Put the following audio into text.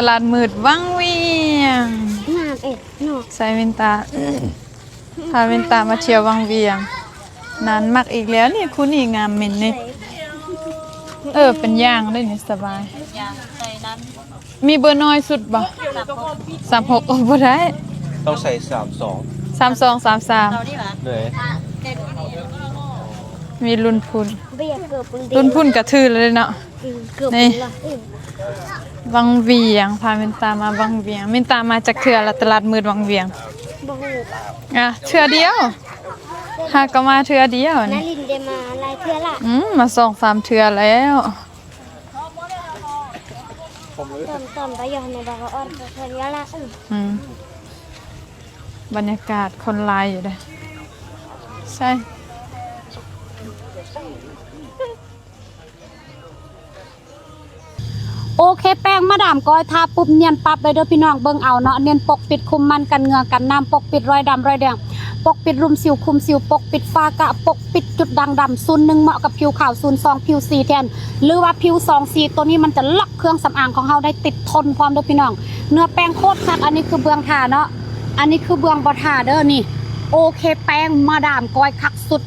ตลาดมืดวังเวียง งามเอ็ดเนาะ ใส่เวนตาพาเวนตามาเที่ยววังเวียงนานมากอีกแล้วนี่คุณนี่งามเหม็นนี่เป็นย่างได้นี่สบายมีเบอร์น้อยสุดบ่36โอ้บ่ได้ ต้องใส่32 32 33เลย มีรุ่นพุ่น เบียร์เกือบปุ่นเดี รุ่นพุ่นกระทือเลยเนาะ เกือบ นี่ ปุ่นละ วังเวียงพาเวนตามาวังเวียงเวนตามาจากเทื่อละตลาดมืดวังเวียง บ่ฮู้ เทื่อเดียวหาก็มาเทื่อเดียว นา นี่ ลินเดมาลายเทื่อละ มา2-3เทื่อแล้ว ตอนไปยอนในบางอ้อนเพิ่นยะละ บรรยากาศคนหลายอยู่เด้ใช่ โอเคแป้งมาดามก้อยทาปุ๊บเนียนปั๊บเลยเด้อพี่น้องเบิ่งเอาเนาะเนียนปกปิดคุมมันกันเหงือกันน้ำปกปิดรอยดำรอยแดงปกปิดรุมสิวคุมสิวปกปิดฝ้ากระปกปิดจุดด่างดำซูนหนึ่งเหมาะกับผิวขาวซูน2ผิวสีแทนหรือว่าผิว2สีตัวนี้มันจะล็อกเครื่องสำอางของเฮาได้ติดทนความเด้อพี่น้องเนื้อแป้งโคตรคักอันนี้คือเบื้องทาเนาะอันนี้คือเบื้องบ่ทาเด้อนี่โอเคแป้งมาดามก้อยคักสุด